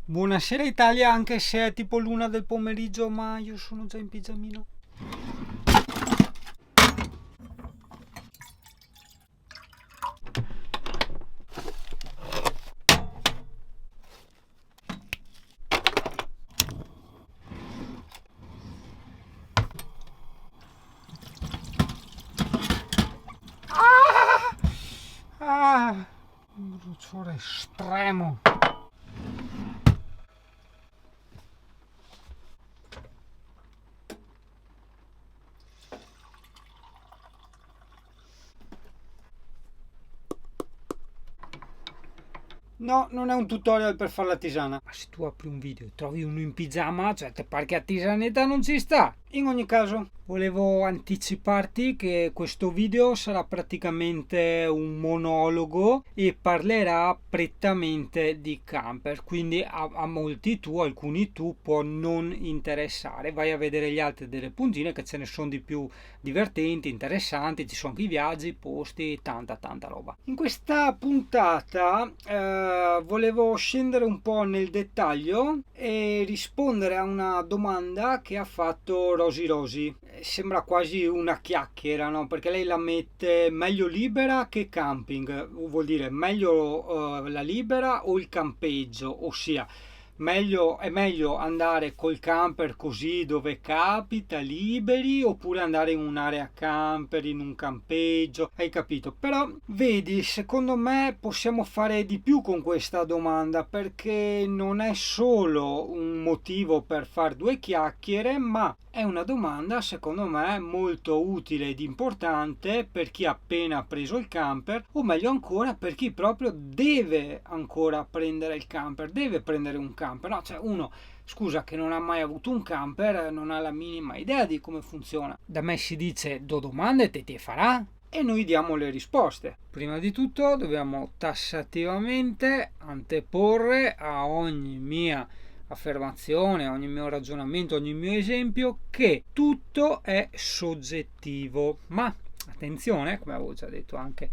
Buonasera Italia, anche se è tipo l'una del pomeriggio, ma io sono già in pigiamino. Ah, un bruciore estremo. No, non è un tutorial per fare la tisana. Ma se tu apri un video e trovi uno in pigiama, cioè te pare che a tisanetta non ci sta. In ogni caso, volevo anticiparti che questo video sarà praticamente un monologo e parlerà prettamente di camper, quindi a molti tu, alcuni tu, può non interessare. Vai a vedere gli altri delle puntine che ce ne sono di più divertenti, interessanti, ci sono anche i viaggi, posti, tanta roba. In questa puntata volevo scendere un po' nel dettaglio e rispondere a una domanda che ha fatto Rosy Rosy. Sembra quasi una chiacchiera, no? Perché lei la mette meglio libera che camping, vuol dire meglio la libera o il campeggio, ossia è meglio andare col camper così dove capita, liberi, oppure andare in un'area camper, in un campeggio, hai capito? Però vedi, secondo me possiamo fare di più con questa domanda perché non è solo un motivo per fare due chiacchiere, ma è una domanda secondo me molto utile ed importante per chi ha appena preso il camper, o meglio ancora per chi proprio deve ancora prendere il camper, deve prendere un camper, no? Cioè uno, scusa, che non ha mai avuto un camper, non ha la minima idea di come funziona. Da me si dice do domande te farà e noi diamo le risposte. Prima di tutto dobbiamo tassativamente anteporre a ogni mia affermazione, ogni mio ragionamento, ogni mio esempio che tutto è soggettivo. Ma attenzione, come avevo già detto anche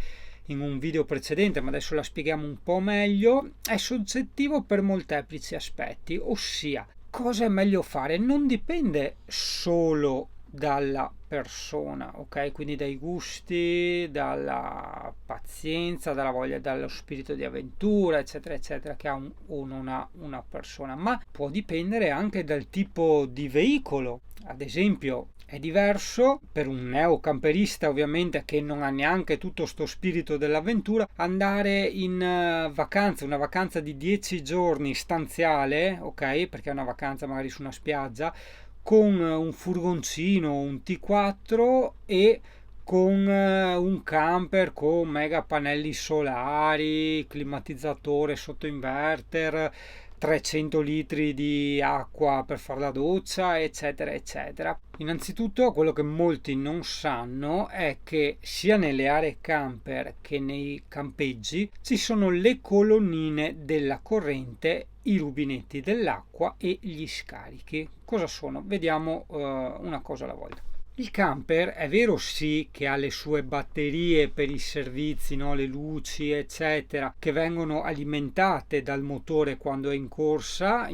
in un video precedente, ma adesso la spieghiamo un po' meglio, è soggettivo per molteplici aspetti, ossia cosa è meglio fare non dipende solo dalla persona, ok? Quindi dai gusti, dalla pazienza, dalla voglia, dallo spirito di avventura, eccetera, eccetera, che ha o non ha una persona, ma può dipendere anche dal tipo di veicolo. Ad esempio, è diverso per un neocamperista ovviamente che non ha neanche tutto sto spirito dell'avventura andare in vacanza, una vacanza di 10 giorni stanziale, ok? Perché è una vacanza magari su una spiaggia con un furgoncino, un T4 e con un camper con mega pannelli solari, climatizzatore sotto inverter, 300 litri di acqua per fare la doccia, eccetera, eccetera. Innanzitutto, quello che molti non sanno è che sia nelle aree camper che nei campeggi ci sono le colonnine della corrente, i rubinetti dell'acqua e gli scarichi. Cosa sono? Vediamo una cosa alla volta. Il camper è vero sì che ha le sue batterie per i servizi, no? Le luci eccetera, che vengono alimentate dal motore quando è in corsa,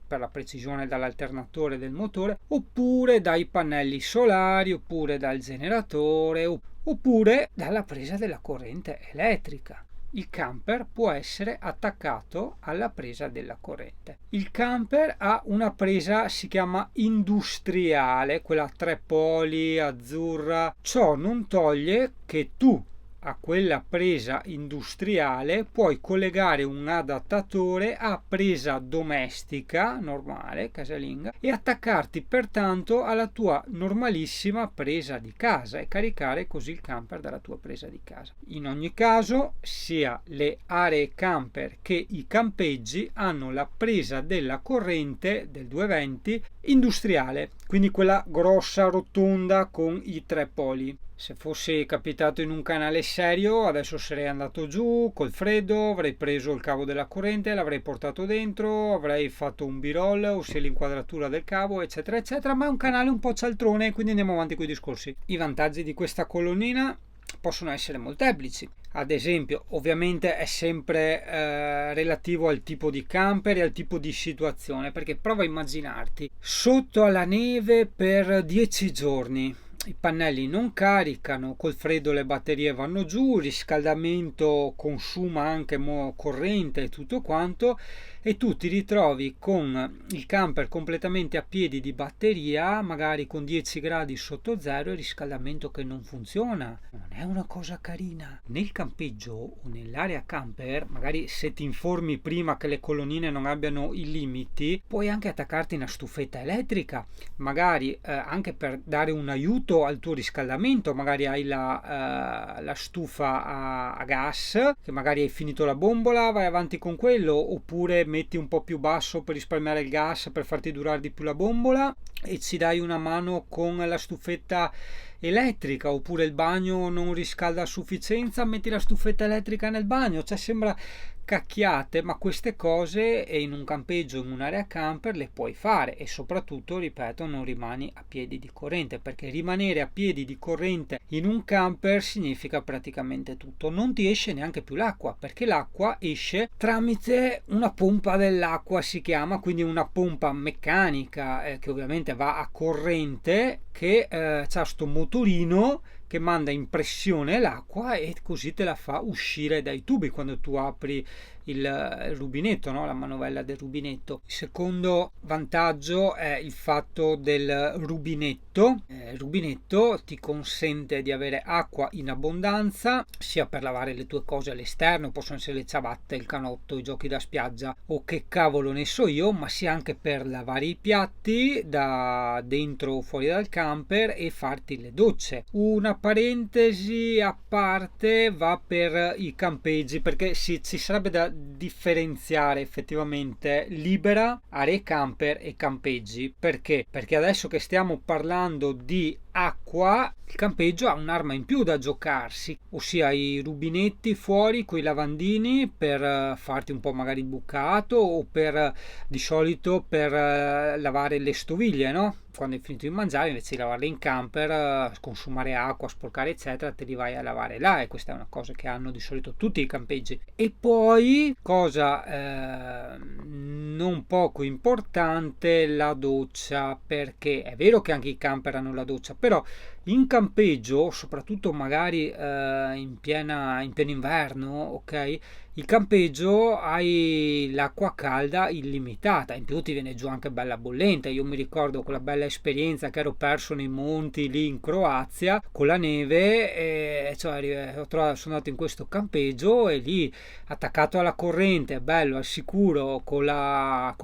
per la precisione dall'alternatore del motore, oppure dai pannelli solari, oppure dal generatore, oppure dalla presa della corrente elettrica. Il camper può essere attaccato alla presa della corrente. Il camper ha una presa, si chiama industriale, quella a tre poli, azzurra. Ciò non toglie che tu a quella presa industriale puoi collegare un adattatore a presa domestica normale, casalinga, e attaccarti pertanto alla tua normalissima presa di casa e caricare così il camper dalla tua presa di casa. In ogni caso, sia le aree camper che i campeggi hanno la presa della corrente del 220 industriale, quindi quella grossa rotonda con i tre poli. Se fossi capitato in un canale serio, adesso sarei andato giù col freddo, avrei preso il cavo della corrente, l'avrei portato dentro, avrei fatto un b-roll, ossia l'inquadratura del cavo, eccetera, eccetera, ma è un canale un po' cialtrone, quindi andiamo avanti con i discorsi. I vantaggi di questa colonnina possono essere molteplici. Ad esempio, ovviamente è sempre relativo al tipo di camper e al tipo di situazione, perché prova a immaginarti sotto alla neve per 10 giorni. I pannelli non caricano, col freddo le batterie vanno giù, il riscaldamento consuma anche corrente e tutto quanto, e tu ti ritrovi con il camper completamente a piedi di batteria, magari con 10 gradi sotto zero e riscaldamento che non funziona. Non è una cosa carina. Nel campeggio o nell'area camper, magari se ti informi prima che le colonnine non abbiano i limiti, puoi anche attaccarti una stufetta elettrica, magari anche per dare un aiuto al tuo riscaldamento. Magari hai la stufa a gas, che magari hai finito la bombola, vai avanti con quello, oppure metti un po' più basso per risparmiare il gas, per farti durare di più la bombola, e ci dai una mano con la stufetta elettrica. Oppure il bagno non riscalda a sufficienza, metti la stufetta elettrica nel bagno. Cioè, sembra cacchiate, ma queste cose in un campeggio, in un'area camper, le puoi fare. E soprattutto, ripeto, non rimani a piedi di corrente, perché rimanere a piedi di corrente in un camper significa praticamente tutto. Non ti esce neanche più l'acqua, perché l'acqua esce tramite una pompa dell'acqua, si chiama, quindi una pompa meccanica che ovviamente va a corrente, che ha sto motorino che manda in pressione l'acqua e così te la fa uscire dai tubi quando tu apri il rubinetto, no? La manovella del rubinetto. Il secondo vantaggio è il fatto del rubinetto. Il rubinetto ti consente di avere acqua in abbondanza, sia per lavare le tue cose all'esterno, possono essere le ciabatte, il canotto, i giochi da spiaggia o che cavolo ne so io, ma sia anche per lavare i piatti da dentro o fuori dal camper e farti le docce. Una parentesi a parte va per i campeggi, perché ci sarebbe da differenziare effettivamente libera, aree camper e campeggi. Perché? Perché adesso che stiamo parlando di acqua, il campeggio ha un'arma in più da giocarsi, ossia i rubinetti fuori con i lavandini per farti un po' magari il bucato, o per di solito per lavare le stoviglie, no? Quando hai finito di mangiare, invece di lavarle in camper, consumare acqua, sporcare eccetera, te li vai a lavare là, e questa è una cosa che hanno di solito tutti i campeggi. E poi, cosa non poco importante, la doccia, perché è vero che anche i camper hanno la doccia, però in campeggio, soprattutto magari in pieno inverno, ok? Il campeggio hai l'acqua calda illimitata, in più ti viene giù anche bella bollente. Io mi ricordo quella bella esperienza che ero perso nei monti lì in Croazia con la neve, e cioè, sono andato in questo campeggio e lì attaccato alla corrente, bello al sicuro, con la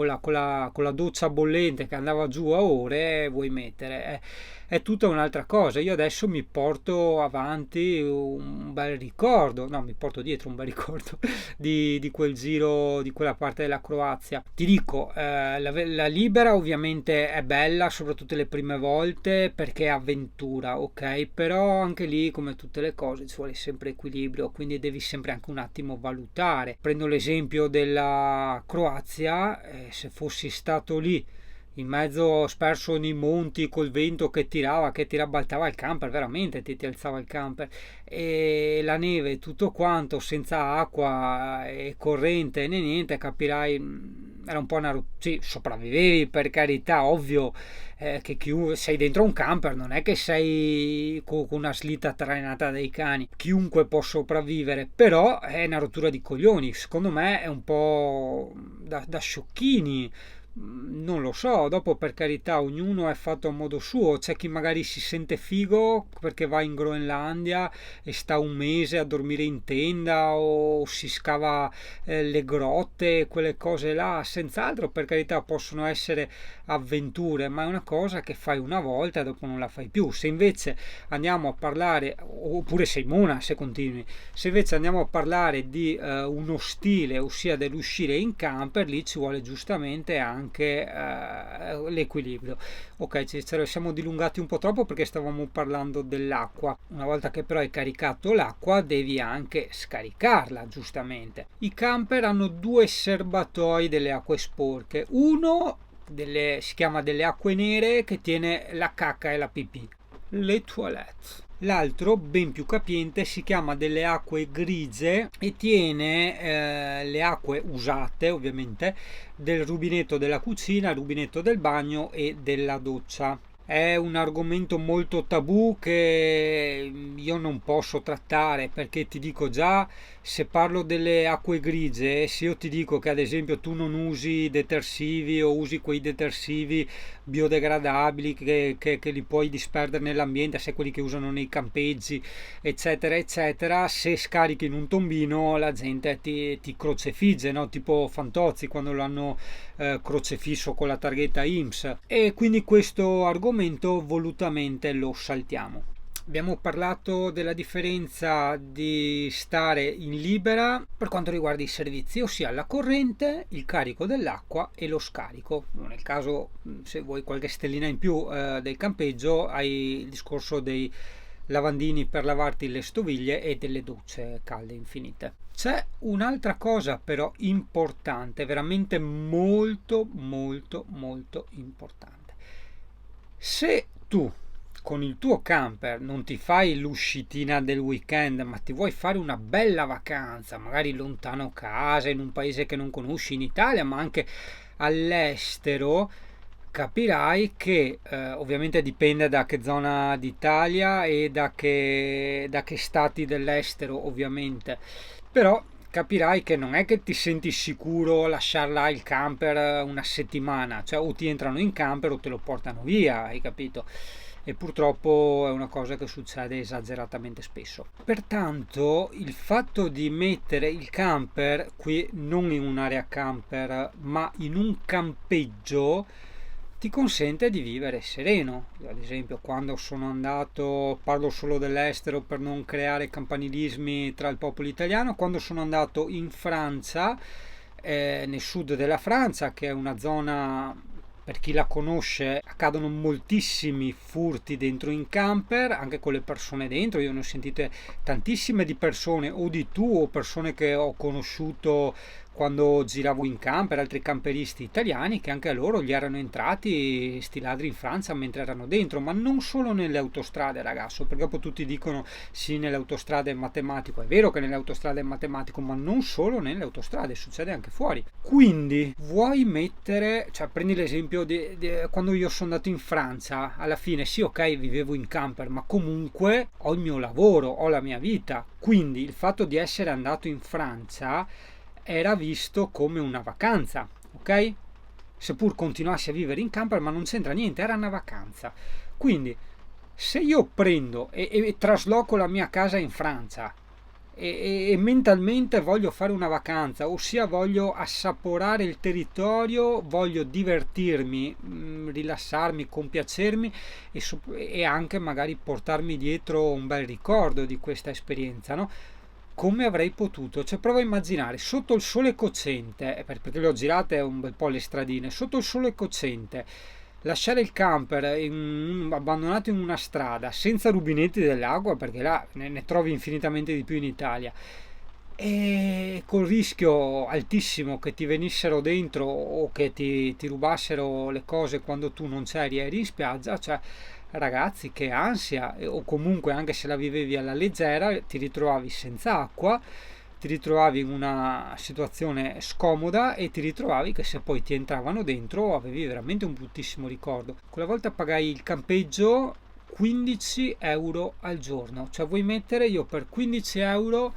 doccia bollente che andava giù a ore, vuoi mettere. È tutta un'altra cosa. Io adesso mi porto avanti un bel ricordo, no, mi porto dietro un bel ricordo di quel giro, di quella parte della Croazia. Ti dico, la libera ovviamente è bella, soprattutto le prime volte, perché è avventura, ok? Però anche lì, come tutte le cose, ci vuole sempre equilibrio, quindi devi sempre anche un attimo valutare. Prendo l'esempio della Croazia, se fossi stato lì in mezzo sperso nei monti col vento che tirabaltava il camper, veramente ti alzava il camper, e la neve, tutto quanto, senza acqua e corrente né niente, capirai, era un po' una sì, sopravvivevi per carità, ovvio, che sei dentro un camper, non è che sei con una slitta trainata dai cani, chiunque può sopravvivere, però è una rottura di coglioni, secondo me è un po' da sciocchini. Non lo so, dopo per carità ognuno è fatto a modo suo. C'è chi magari si sente figo perché va in Groenlandia e sta un mese a dormire in tenda, o si scava le grotte, quelle cose là, senz'altro, per carità, possono essere avventure, ma è una cosa che fai una volta e dopo non la fai più. Se invece andiamo a parlare, oppure sei mona se continui, se invece andiamo a parlare di uno stile, ossia dell'uscire in camper, lì ci vuole giustamente anche l'equilibrio. Ok, ce lo siamo dilungati un po' troppo perché stavamo parlando dell'acqua. Una volta che però hai caricato l'acqua, devi anche scaricarla, giustamente. I camper hanno due serbatoi delle acque sporche. Uno si chiama delle acque nere, che tiene la cacca e la pipì, le toilette. L'altro, ben più capiente, si chiama delle acque grigie e tiene le acque usate ovviamente del rubinetto della cucina, rubinetto del bagno e della doccia. È un argomento molto tabù che io non posso trattare, perché ti dico già, se parlo delle acque grigie, se io ti dico che ad esempio tu non usi detersivi o usi quei detersivi biodegradabili che li puoi disperdere nell'ambiente, se quelli che usano nei campeggi, eccetera, eccetera, se scarichi in un tombino la gente ti crocefigge, no? Tipo Fantozzi quando l'hanno crocefisso con la targhetta INPS. E quindi questo argomento volutamente lo saltiamo. Abbiamo parlato della differenza di stare in libera per quanto riguarda i servizi, ossia la corrente, il carico dell'acqua e lo scarico. Nel caso, se vuoi qualche stellina in più del campeggio, hai il discorso dei lavandini per lavarti le stoviglie e delle docce calde infinite. C'è un'altra cosa però importante, veramente molto molto molto importante. Se tu con il tuo camper non ti fai l'uscitina del weekend, ma ti vuoi fare una bella vacanza, magari lontano casa, in un paese che non conosci, in Italia, ma anche all'estero, capirai che ovviamente dipende da che zona d'Italia e da che stati dell'estero, ovviamente, però capirai che non è che ti senti sicuro a lasciar là il camper una settimana, cioè o ti entrano in camper o te lo portano via, hai capito? E purtroppo è una cosa che succede esageratamente spesso. Pertanto il fatto di mettere il camper qui non in un'area camper ma in un campeggio ti consente di vivere sereno. Io, ad esempio, quando sono andato, parlo solo dell'estero per non creare campanilismi tra il popolo italiano, quando sono andato in Francia, nel sud della Francia, che è una zona, per chi la conosce, accadono moltissimi furti dentro in camper, anche con le persone dentro. Io ne ho sentite tantissime di persone, o di tu, o persone che ho conosciuto quando giravo in camper, altri camperisti italiani, che anche a loro gli erano entrati sti ladri in Francia mentre erano dentro, ma non solo nelle autostrade, ragazzo, perché dopo tutti dicono sì, nelle autostrade è matematico. È vero che nelle autostrade è matematico, ma non solo nelle autostrade, succede anche fuori. Quindi vuoi mettere, cioè prendi l'esempio di quando io sono andato in Francia, alla fine sì, ok, vivevo in camper, ma comunque ho il mio lavoro, ho la mia vita, quindi il fatto di essere andato in Francia era visto come una vacanza, ok? Seppur continuassi a vivere in camper, ma non c'entra niente, era una vacanza. Quindi, se io prendo e trasloco la mia casa in Francia e mentalmente voglio fare una vacanza, ossia voglio assaporare il territorio, voglio divertirmi, rilassarmi, compiacermi e anche magari portarmi dietro un bel ricordo di questa esperienza, no? Come avrei potuto? Cioè prova a immaginare sotto il sole cocente, perché le ho girate un bel po' le stradine, sotto il sole cocente, lasciare il camper abbandonato in una strada senza rubinetti dell'acqua, perché là ne trovi infinitamente di più in Italia, e col rischio altissimo che ti venissero dentro o che ti rubassero le cose quando tu non c'eri, eri in spiaggia, cioè ragazzi, che ansia. O comunque anche se la vivevi alla leggera ti ritrovavi senza acqua, ti ritrovavi in una situazione scomoda e ti ritrovavi che se poi ti entravano dentro avevi veramente un bruttissimo ricordo. Quella volta pagai il campeggio 15 euro al giorno, cioè vuoi mettere, io per 15 euro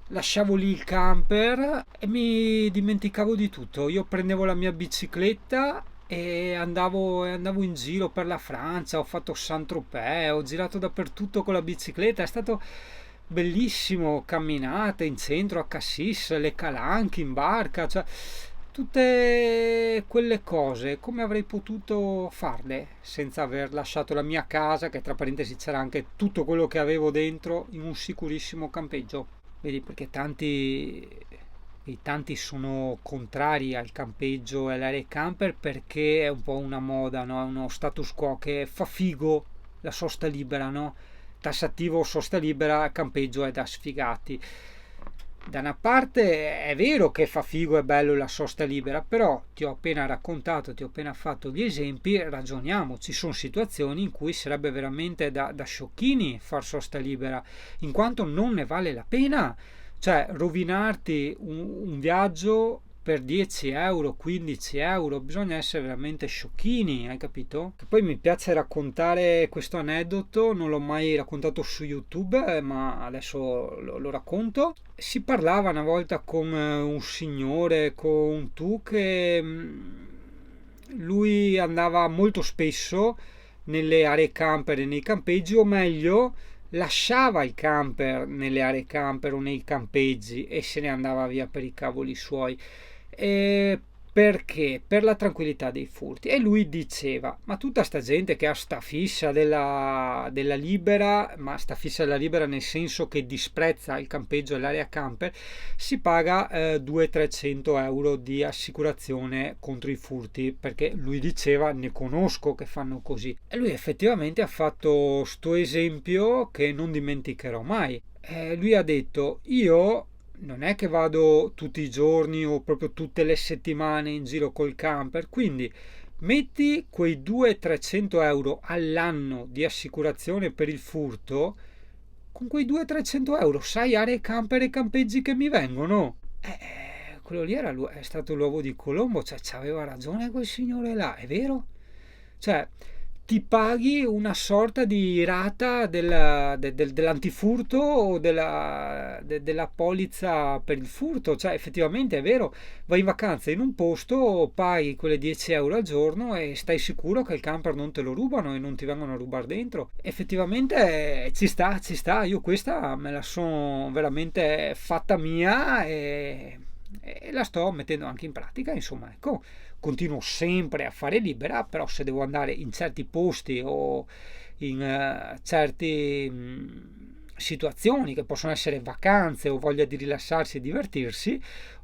lasciavo lì il camper e mi dimenticavo di tutto. Io prendevo la mia bicicletta e andavo in giro per la Francia, ho fatto Saint-Tropez, ho girato dappertutto con la bicicletta, è stato bellissimo, camminate in centro a Cassis, le calanche in barca, cioè tutte quelle cose, come avrei potuto farle senza aver lasciato la mia casa, che tra parentesi c'era anche tutto quello che avevo dentro, in un sicurissimo campeggio. Vedi, perché tanti sono contrari al campeggio e all'area camper perché è un po' una moda, no? È uno status quo che fa figo la sosta libera, no? Tassativo, sosta libera, campeggio è da sfigati. Da una parte è vero che fa figo e bello la sosta libera, però ti ho appena raccontato, ti ho appena fatto gli esempi, ragioniamo, ci sono situazioni in cui sarebbe veramente da sciocchini far sosta libera, in quanto non ne vale la pena, cioè rovinarti un viaggio per 10 euro, 15 euro, bisogna essere veramente sciocchini, hai capito? Che poi mi piace raccontare questo aneddoto, non l'ho mai raccontato su YouTube, ma adesso lo racconto. Si parlava una volta con un signore, con un tu, che lui andava molto spesso nelle aree camper e nei campeggi, o meglio, lasciava il camper nelle aree camper o nei campeggi e se ne andava via per i cavoli suoi. E perché? Per la tranquillità dei furti. E lui diceva: ma tutta sta gente che ha sta fissa della libera, ma sta fissa della libera nel senso che disprezza il campeggio e l'area camper, si paga 200-300 euro di assicurazione contro i furti, perché lui diceva: ne conosco che fanno così. E lui effettivamente ha fatto sto esempio che non dimenticherò mai. Lui ha detto: io non è che vado tutti i giorni o proprio tutte le settimane in giro col camper, quindi metti quei 200-300 euro all'anno di assicurazione per il furto, con quei 200-300 euro sai aree camper e campeggi che mi vengono? Quello lì è stato l'uovo di Colombo, cioè c'aveva ragione quel signore là, è vero? Cioè, ti paghi una sorta di rata dell'antifurto o della polizza per il furto, cioè effettivamente è vero, vai in vacanza in un posto, paghi quelle 10 euro al giorno e stai sicuro che il camper non te lo rubano e non ti vengono a rubare dentro. Effettivamente ci sta, io questa me la sono veramente fatta mia e la sto mettendo anche in pratica, insomma, ecco. Continuo sempre a fare libera, però se devo andare in certi posti o in certe situazioni che possono essere vacanze o voglia di rilassarsi e divertirsi,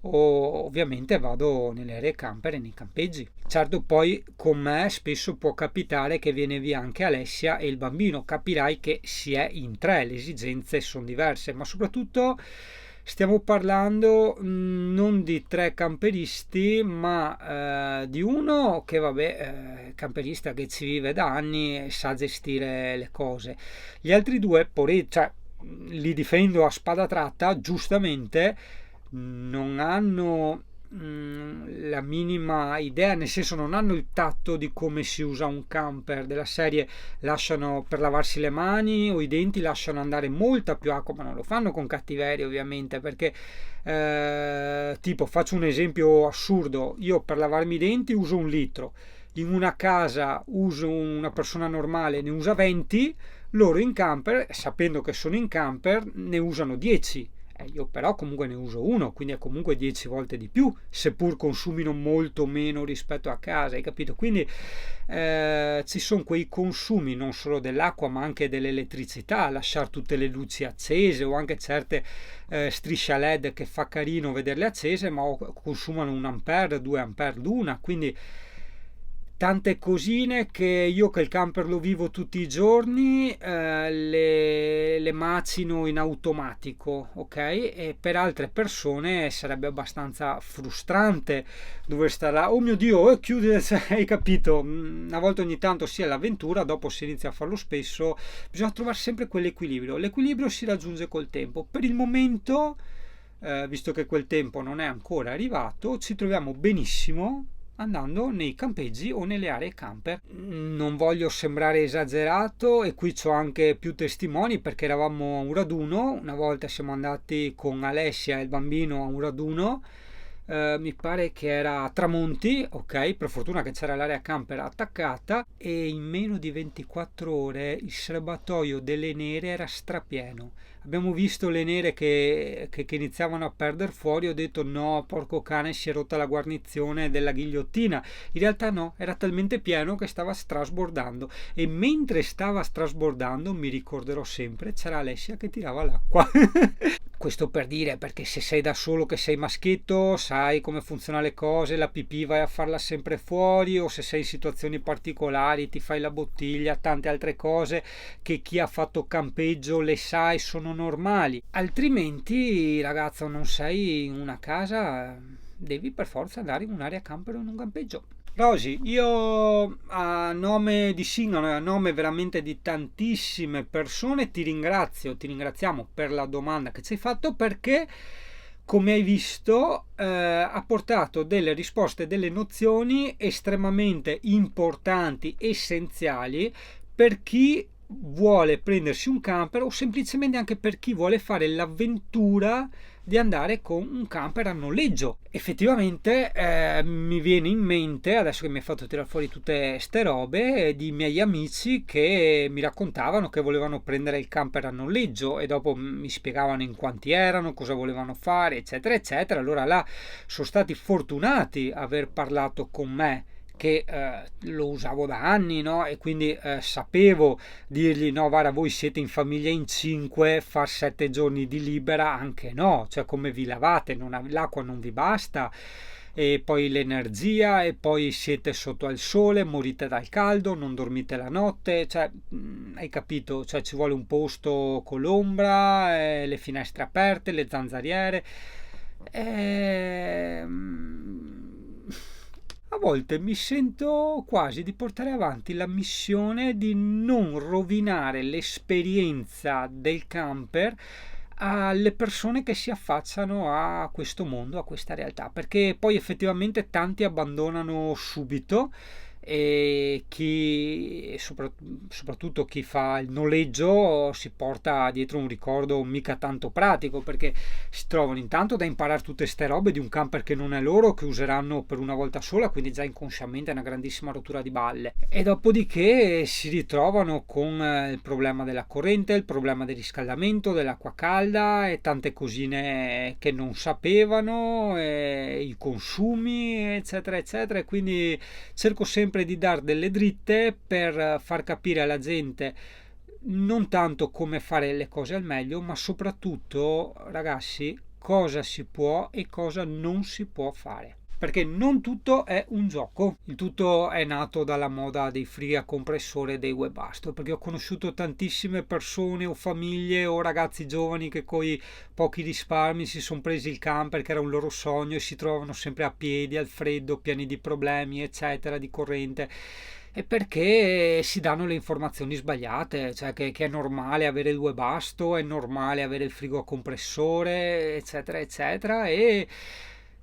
ovviamente vado nelle aree camper e nei campeggi. Certo, poi con me spesso può capitare che viene via anche Alessia e il bambino, capirai che si è in tre, le esigenze sono diverse, ma soprattutto stiamo parlando non di tre camperisti, ma di uno che, vabbè, camperista che ci vive da anni e sa gestire le cose. Gli altri due, cioè, li difendo a spada tratta, giustamente, non hanno la minima idea, nel senso non hanno il tatto di come si usa un camper, della serie lasciano per lavarsi le mani o i denti lasciano andare molta più acqua, ma non lo fanno con cattiveria ovviamente, perché tipo, faccio un esempio assurdo, io per lavarmi i denti uso 1 litro, in una casa uso, una persona normale ne usa 20, loro in camper, sapendo che sono in camper, ne usano 10. Io però comunque ne uso 1, quindi è comunque 10 volte di più, seppur consumino molto meno rispetto a casa, hai capito? Quindi ci sono quei consumi non solo dell'acqua ma anche dell'elettricità, lasciare tutte le luci accese o anche certe strisce a LED che fa carino vederle accese, ma consumano 1 ampere, 2 ampere l'una, quindi tante cosine che io, che il camper lo vivo tutti i giorni, le macino in automatico, ok? E per altre persone sarebbe abbastanza frustrante dover stare là, oh mio Dio, chiudi, hai capito? Una volta ogni tanto sia l'avventura, dopo si inizia a farlo spesso, bisogna trovare sempre quell'equilibrio. L'equilibrio si raggiunge col tempo. Per il momento, visto che quel tempo non è ancora arrivato, ci troviamo benissimo andando nei campeggi o nelle aree camper. Non voglio sembrare esagerato e qui c'ho anche più testimoni, perché eravamo a un raduno, una volta siamo andati con Alessia e il bambino a un raduno, mi pare che era a Tramonti, ok, per fortuna che c'era l'area camper attaccata, e in meno di 24 ore il serbatoio delle nere era strapieno. Abbiamo visto le nere che iniziavano a perdere fuori, ho detto no, porco cane, si è rotta la guarnizione della ghigliottina. In realtà no, era talmente pieno che stava strasbordando, e mentre stava strasbordando, mi ricorderò sempre, c'era Alessia che tirava l'acqua. Questo per dire, perché se sei da solo che sei maschietto, sai come funzionano le cose, la pipì vai a farla sempre fuori, o se sei in situazioni particolari ti fai la bottiglia, tante altre cose che chi ha fatto campeggio le sai, sono normali. Altrimenti, ragazzo, non sei in una casa, devi per forza andare in un'area camper o in un campeggio. Rosy, io a nome di Singano e a nome veramente di tantissime persone ti ringraziamo per la domanda che ci hai fatto, perché come hai visto ha portato delle risposte, delle nozioni estremamente importanti, essenziali per chi vuole prendersi un camper o semplicemente anche per chi vuole fare l'avventura di andare con un camper a noleggio. Effettivamente mi viene in mente, adesso che mi hai fatto tirare fuori tutte ste robe, di miei amici che mi raccontavano che volevano prendere il camper a noleggio e dopo mi spiegavano in quanti erano, cosa volevano fare, eccetera eccetera. Allora là sono stati fortunati aver parlato con me, che lo usavo da anni, no? E quindi sapevo dirgli: no, guarda, voi siete in famiglia in 5, far 7 giorni di libera anche no, cioè come vi lavate, l'acqua non vi basta, e poi l'energia, e poi siete sotto al sole, morite dal caldo, non dormite la notte, cioè hai capito, cioè ci vuole un posto con l'ombra, le finestre aperte, le zanzariere. A volte mi sento quasi di portare avanti la missione di non rovinare l'esperienza del camper alle persone che si affacciano a questo mondo, a questa realtà, perché poi effettivamente tanti abbandonano subito, e soprattutto chi fa il noleggio si porta dietro un ricordo mica tanto pratico, perché si trovano intanto da imparare tutte ste robe di un camper che non è loro, che useranno per una volta sola, quindi già inconsciamente è una grandissima rottura di balle, e dopodiché si ritrovano con il problema della corrente, il problema del riscaldamento, dell'acqua calda e tante cosine che non sapevano, e i consumi, eccetera eccetera. E quindi cerco sempre di dare delle dritte per far capire alla gente non tanto come fare le cose al meglio, ma soprattutto, ragazzi, cosa si può e cosa non si può fare. Perché non tutto è un gioco, il tutto è nato dalla moda dei free a compressore e dei webasto, perché ho conosciuto tantissime persone o famiglie o ragazzi giovani che coi pochi risparmi si sono presi il camper, che era un loro sogno, e si trovano sempre a piedi, al freddo, pieni di problemi, eccetera, di corrente. E perché si danno le informazioni sbagliate, cioè che è normale avere il webasto, è normale avere il frigo a compressore, eccetera eccetera, e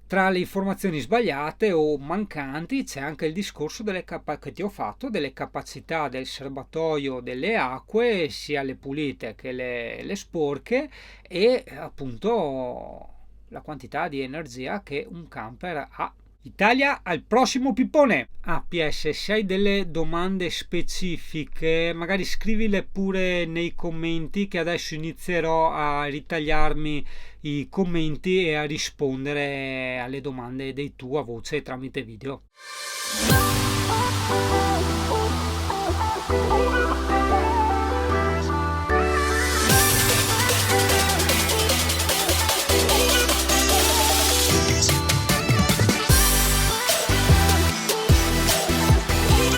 tra le informazioni sbagliate o mancanti c'è anche il discorso che ti ho fatto delle capacità del serbatoio delle acque, sia le pulite che le sporche, e appunto la quantità di energia che un camper ha. Italia al prossimo pippone. PS, se hai delle domande specifiche magari scrivile pure nei commenti, che adesso inizierò a ritagliarmi i commenti e a rispondere alle domande dei tu a voce tramite video.